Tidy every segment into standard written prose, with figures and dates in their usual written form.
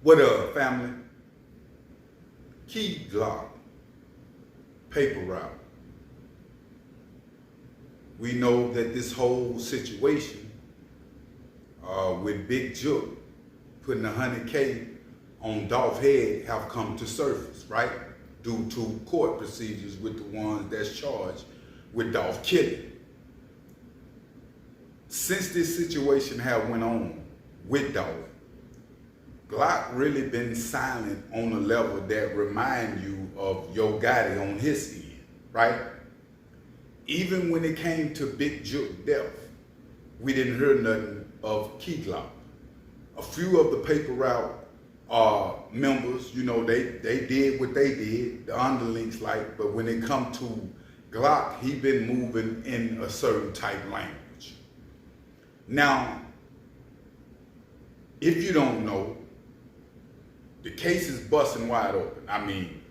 What up, family? Key Glock, paper route. We know that this whole situation with Big Jook putting 100K on Dolph's head have come to surface, right? Due to court procedures with the ones that's charged with Dolph killing. Since this situation have went on with Dolph, Glock really been silent on a level that remind you of Yo Gotti on his end, right? Even when it came to Big Jook death, we didn't hear nothing of Key Glock. A few of the paper route members, you know, they did what they did, the underlings like, but when it come to Glock, he been moving in a certain type language. Now, if you don't know, the case is busting wide open. I mean,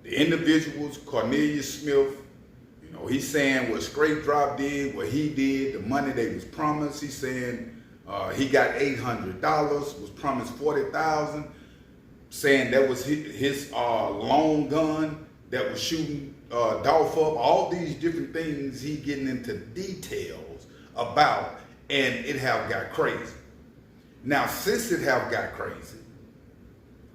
the individuals, Cornelius Smith, you know, he's saying what Straight Drop did, what he did, the money they was promised. He's saying he got $800, was promised $40,000, saying that was his long gun that was shooting Dolph up. All these different things he getting into details about, and it have got crazy. Now, since it have got crazy,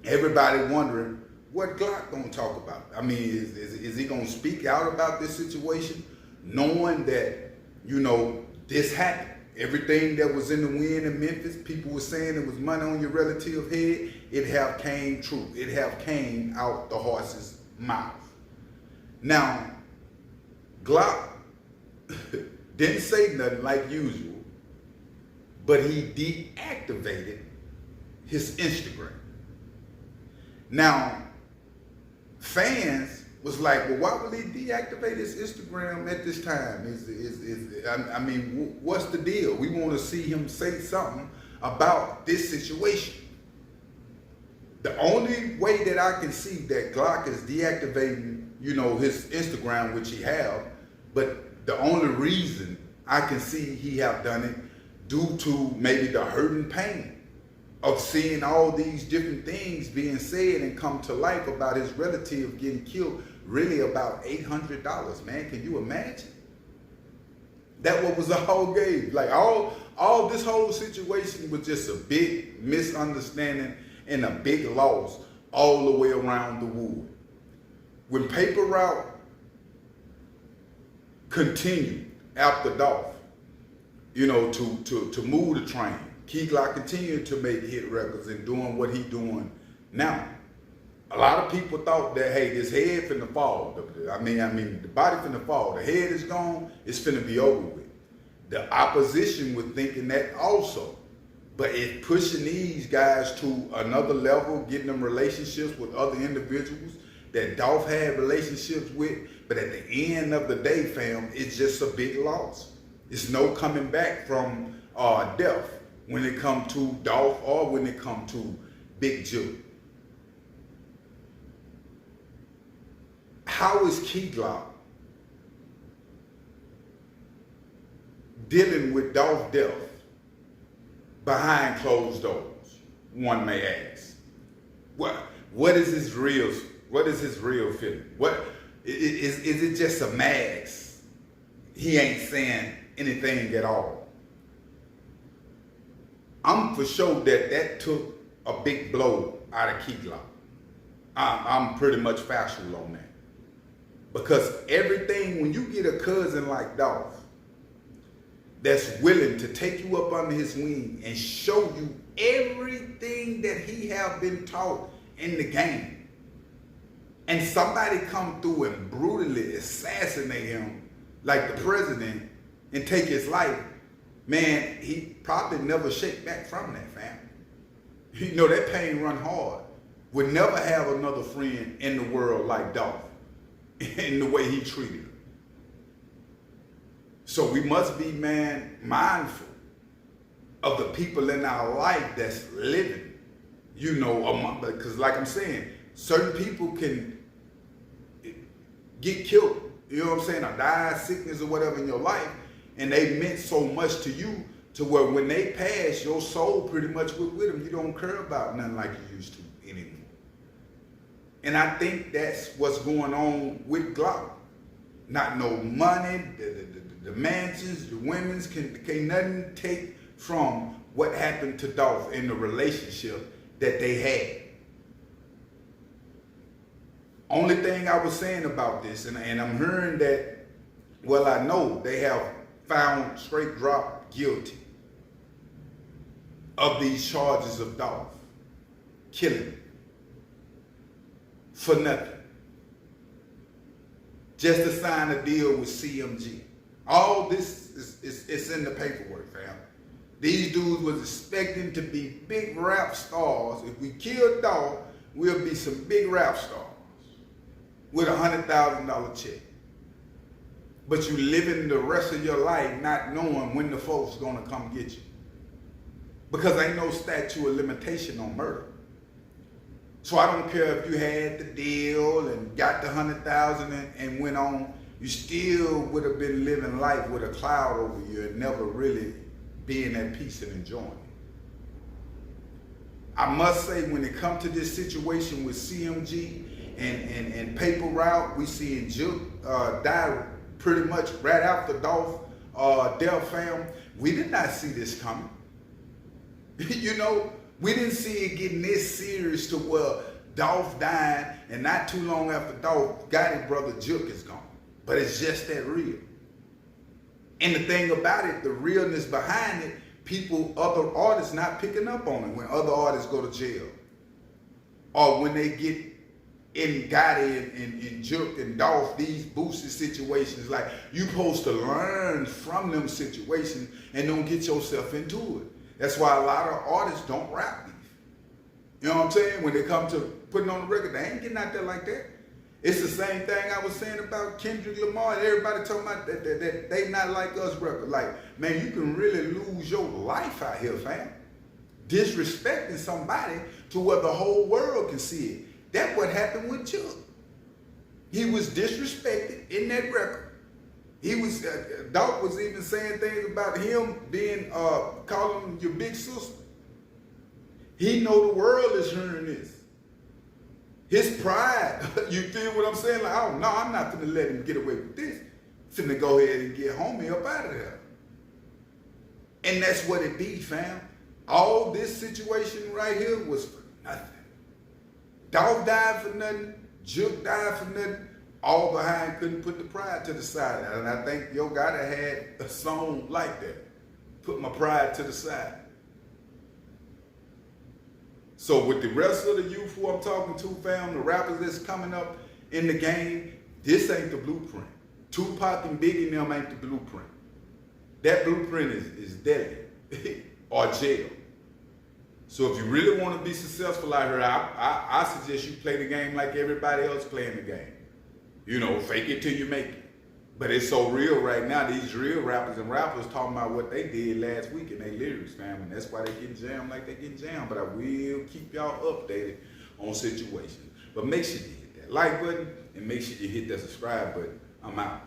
everybody wondering what Glock gonna talk about. I mean, is he gonna speak out about this situation, knowing that, you know, this happened? Everything that was in the wind in Memphis, people were saying it was money on your relative head, it have came true. It have came out the horse's mouth. Now, Glock didn't say nothing like usual, but he deactivated his Instagram. Now, fans was like, well, why would he deactivate his Instagram at this time? I mean, what's the deal? We want to see him say something about this situation. The only way that I can see that Glock is deactivating, you know, his Instagram, which he have, but the only reason I can see he have done it due to maybe the hurt and pain of seeing all these different things being said and come to life about his relative getting killed, really about $800, man. Can you imagine? That what was the whole game. Like all this whole situation was just a big misunderstanding and a big loss all the way around the wood. When paper route continued after Dolph, you know, to move the train, Key Glock continued to make hit records and doing what he doing now. A lot of people thought that, hey, this head finna fall. I mean, the body finna fall. The head is gone, it's finna be over with. The opposition was thinking that also. But it's pushing these guys to another level, getting them relationships with other individuals that Dolph had relationships with. But at the end of the day, fam, it's just a big loss. It's no coming back from death when it comes to Dolph or when it comes to Big Jook. How is Key Glock dealing with Dolph's death behind closed doors? One may ask. What is his real feeling? What is it just a mask? He ain't saying anything at all. I'm for sure that took a big blow out of Key Glock. I'm pretty much factual on that. Because everything, when you get a cousin like Dolph that's willing to take you up under his wing and show you everything that he have been taught in the game, and somebody come through and brutally assassinate him like the president and take his life, man, he probably never shake back from that, fam. You know, that pain run hard. Would never have another friend in the world like Dolph in the way he treated him. So we must be, man, mindful of the people in our life that's living, you know, because like I'm saying, certain people can get killed, you know what I'm saying, or die of sickness or whatever in your life, and they meant so much to you to where when they pass, your soul pretty much with them. You don't care about nothing like you used to. anymore. And I think that's what's going on with Glock. Not no money, the mansions, the women's, can't nothing take from what happened to Dolph in the relationship that they had. Only thing I was saying about this, and I'm hearing that, well, I know they have found straight drop guilty of these charges of Dolph killing for nothing. Just to sign a deal with CMG. All this is in the paperwork, fam. These dudes was expecting to be big rap stars. If we kill Dolph, we'll be some big rap stars with $100,000 check. But you living the rest of your life not knowing when the folks gonna come get you. Because ain't no statute of limitation on murder. So I don't care if you had the deal and got the $100,000 and went on, you still would have been living life with a cloud over you and never really being at peace and enjoying it. I must say, when it comes to this situation with CMG and Paper Route, we seeing Jook die pretty much right after Dolph death, fam. We did not see this coming. You know, we didn't see it getting this serious to where Dolph died, and not too long after Dolph got his brother Jook is gone. But it's just that real. And the thing about it, the realness behind it, people, other artists not picking up on it when other artists go to jail. Or when they get in Gotti and Jook and Dolph, these boosted situations, like you supposed to learn from them situations and don't get yourself into it. That's why a lot of artists don't rap beef. You know what I'm saying? When they come to putting on the record, they ain't getting out there like that. It's the same thing I was saying about Kendrick Lamar and everybody talking about that they not like us record. Like, man, you can really lose your life out here, fam. Disrespecting somebody to where the whole world can see it. That's what happened with Jook. He was disrespected in that record. He was, Dolph was even saying things about him being, calling him your big sister. He know the world is hearing this. His pride, you feel what I'm saying? Like, oh no, I'm not gonna let him get away with this. Finna go ahead and get homie up out of there. And that's what it be, fam. All this situation right here was for nothing. Dolph died for nothing. Jook died for nothing. All behind couldn't put the pride to the side. And I think Yo Gotti had a song like that. Put my pride to the side. So with the rest of the youth who I'm talking to, fam, the rappers that's coming up in the game, this ain't the blueprint. Tupac and Biggie and them ain't the blueprint. That blueprint is deadly or jail. So if you really want to be successful out here, I suggest you play the game like everybody else playing the game. You know, fake it till you make it. But it's so real right now. These real rappers and rappers talking about what they did last week in their lyrics, fam. And that's why they getting jammed like they getting jammed. But I will keep y'all updated on situations. But make sure you hit that like button and make sure you hit that subscribe button. I'm out.